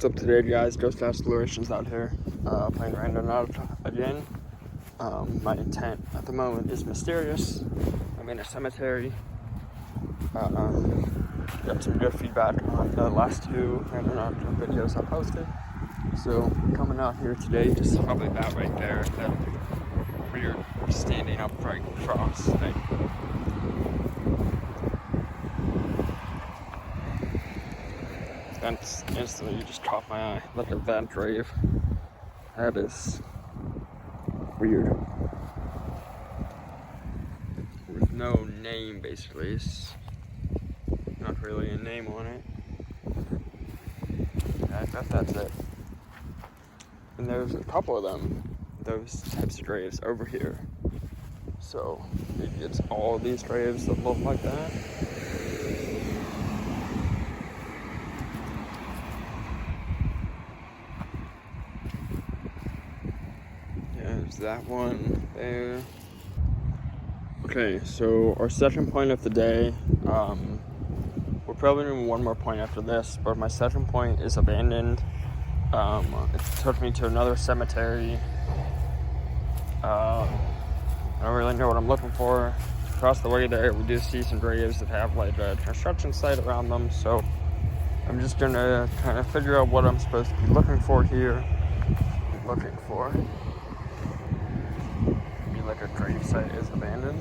What's up today, guys? Ghost Explorations out here, playing Randonautica again. My intent at the moment is mysterious. I'm in a cemetery. Got some good feedback on the last two Randonautica videos I posted. So coming out here today, just probably about right there, that weird standing upright cross thing. And instantly just caught my eye. Look at that grave. That is weird. With no name, basically. It's not really a name on it. I bet that's it. And there's a couple of them, those types of graves over here. So maybe it's all of these graves that look like that. There's that one there. Okay, so our second point of the day, we're probably doing one more point after this, but my second point is abandoned. It took me to another cemetery. I don't really know what I'm looking for. Across the way there, we do see some graves that have like a construction site around them, so I'm just gonna kind of figure out what I'm supposed to be looking for here. Maybe like a grave site is abandoned.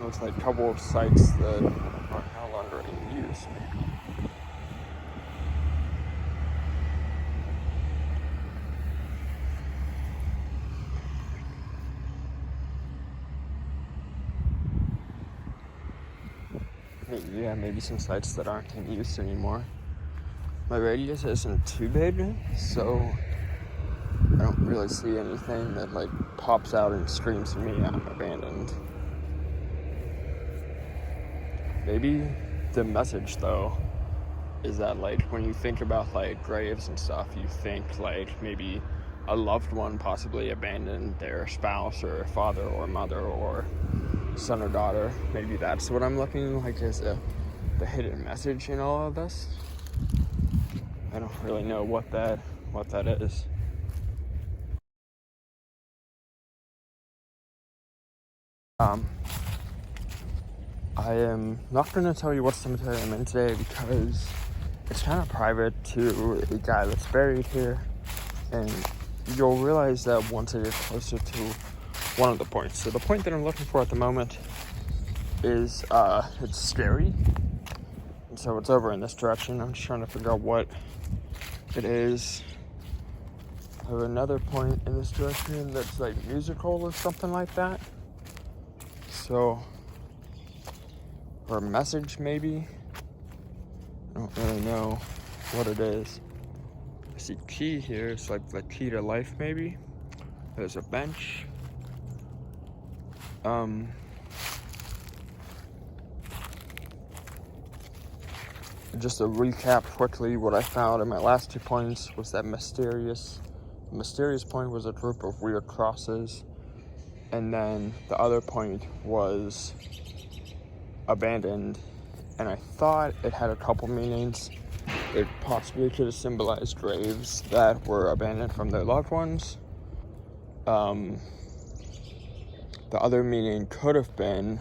Looks like a couple of sites that are no longer in use. Maybe some sites that aren't in use anymore. My radius isn't too big, so I don't really see anything that like pops out and screams to me I'm abandoned. Maybe the message though is that like when you think about like graves and stuff, you think like maybe a loved one possibly abandoned their spouse or father or mother or son or daughter. Maybe that's what I'm looking like as the hidden message in all of this. I don't really know what that is. I am not going to tell you what cemetery I'm in today because it's kind of private to a guy that's buried here, and you'll realize that once I get closer to one of the points. So the point that I'm looking for at the moment is it's scary, and so it's over in this direction. I'm just trying to figure out what it is. I have another point in this direction that's like musical or something like that. So, or a message maybe. I don't really know what it is. I see key here. It's like the key to life maybe. There's a bench. Just to recap quickly, what I found in my last 2 points was that mysterious point was a group of weird crosses, and then the other point was abandoned, and I thought it had a couple meanings. It possibly could have symbolized graves that were abandoned from their loved ones. The other meaning could have been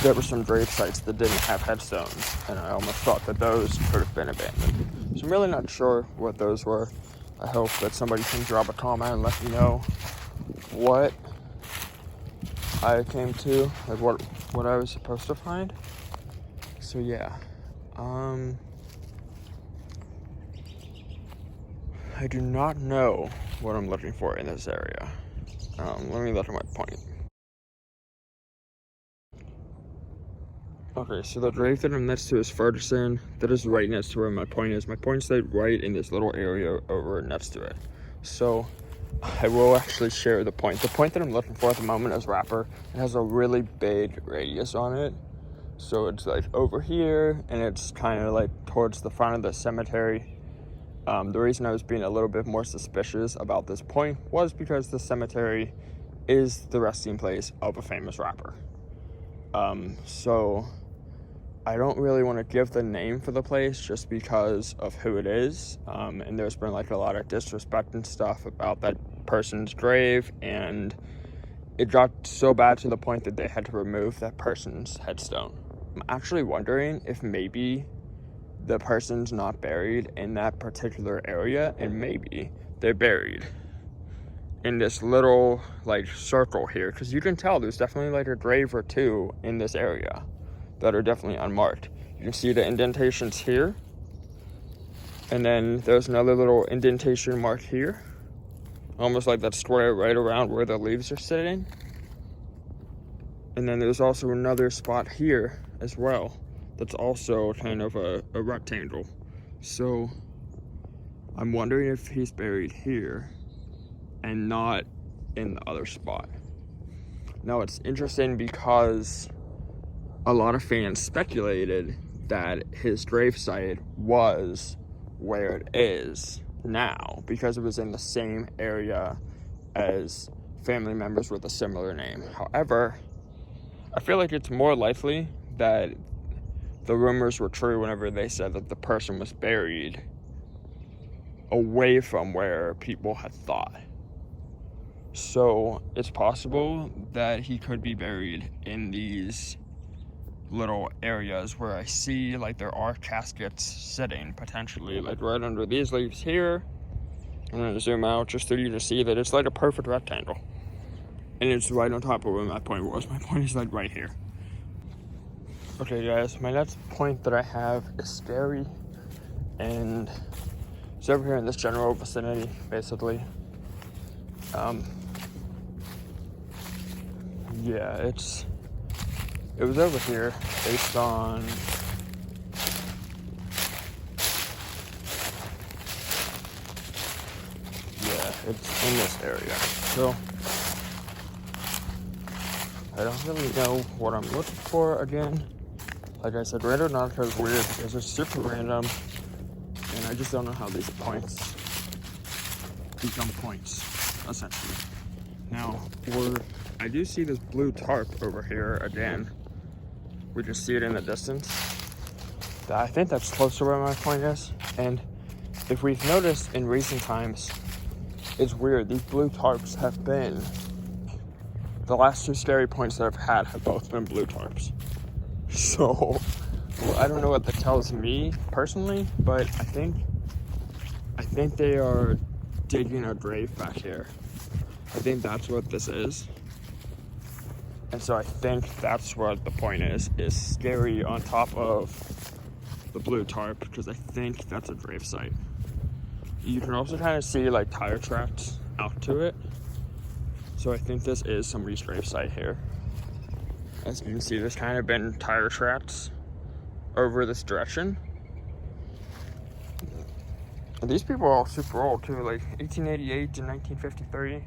there were some grave sites that didn't have headstones, and I almost thought that those could have been abandoned. So I'm really not sure what those were. I hope that somebody can drop a comment and let me know what I came to, like what I was supposed to find. So yeah, I do not know what I'm looking for in this area. Let me look at my point. Okay, so the grave that I'm next to is Ferguson. That is right next to where my point is. My point's like right in this little area over next to it. So I will actually share the point. The point that I'm looking for at the moment is wrapper. It has a really big radius on it. So it's like over here, and it's kind of like towards the front of the cemetery. The reason I was being a little bit more suspicious about this point was because the cemetery is the resting place of a famous rapper. So I don't really want to give the name for the place just because of who it is. And there's been like a lot of disrespect and stuff about that person's grave, and it got so bad to the point that they had to remove that person's headstone. I'm actually wondering if maybe the person's not buried in that particular area, and maybe they're buried in this little like circle here, because you can tell there's definitely like a grave or two in this area that are definitely unmarked. You can see the indentations here, and then there's another little indentation marked here, almost like that square right around where the leaves are sitting. And then there's also another spot here as well that's also kind of a rectangle. So I'm wondering if he's buried here and not in the other spot. Now it's interesting because a lot of fans speculated that his gravesite was where it is now because it was in the same area as family members with a similar name. However, I feel like it's more likely that the rumors were true whenever they said that the person was buried away from where people had thought. So it's possible that he could be buried in these little areas where I see like there are caskets sitting potentially, like right under these leaves here. I'm gonna zoom out just for you to see that it's like a perfect rectangle, and it's right on top of where my point was. My point is like right here. Okay guys, my next point that I have is scary, and it's over here in this general vicinity basically. Yeah, it was over here based on it's in this area. So I don't really know what I'm looking for again. Like I said, Randonautica is weird because it's super random, and I just don't know how these points become points, essentially. Now, I do see this blue tarp over here again. We just see it in the distance. I think that's close to where my point is. And if we've noticed in recent times, it's weird. These blue tarps have been, the last two scary points that I've had have both been blue tarps. So, I don't know what that tells me personally, but I think they are digging a grave back here. I think that's what this is. And so I think that's what the point is scary on top of the blue tarp, because I think that's a grave site. You can also kind of see like tire tracks out to it. So I think this is somebody's grave site here. As you can see, there's kind of been tire tracks over this direction. And these people are all super old too, like 1888 to 1953.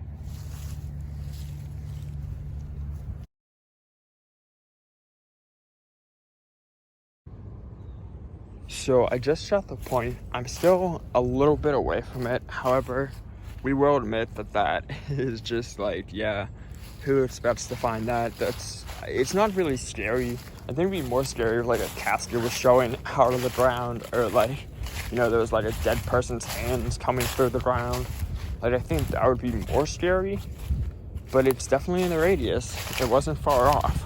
So I just shot the point. I'm still a little bit away from it. However, we will admit that is just like, yeah, who expects to find that? It's not really scary. I think it'd be more scary if like a casket was showing out of the ground, or like, you know, there was like a dead person's hands coming through the ground. Like, I think that would be more scary, but it's definitely in the radius. It wasn't far off.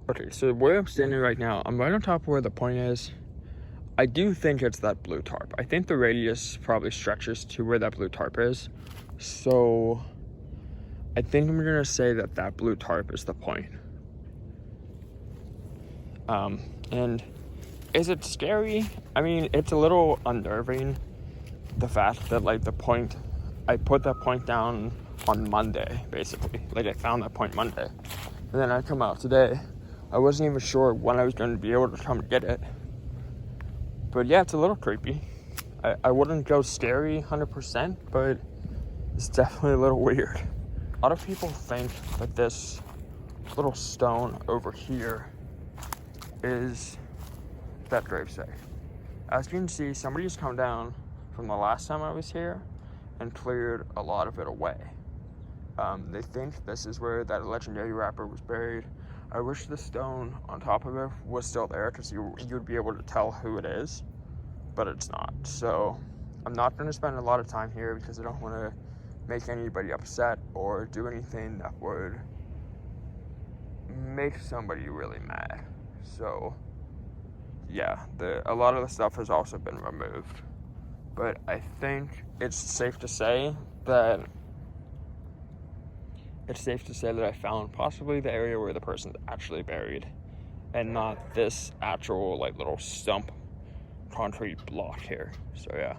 Okay, so where I'm standing right now, I'm right on top of where the point is. I do think it's that blue tarp. I think the radius probably stretches to where that blue tarp is. So I think I'm gonna say that blue tarp is the point. And is it scary? I mean, it's a little unnerving, the fact that like the point, I put that point down on Monday, basically. Like, I found that point Monday. And then I come out today. I wasn't even sure when I was going to be able to come get it. But yeah, it's a little creepy. I wouldn't go scary 100%, but it's definitely a little weird. A lot of people think that this little stone over here is that gravesite. As you can see, somebody's come down from the last time I was here and cleared a lot of it away. They think this is where that legendary rapper was buried. I wish the stone on top of it was still there, because you'd be able to tell who it is, but it's not. So I'm not going to spend a lot of time here because I don't want to make anybody upset or do anything that would make somebody really mad. So yeah, a lot of the stuff has also been removed. But I think it's safe to say that I found possibly the area where the person's actually buried, and not this actual like little stump concrete block here. So yeah.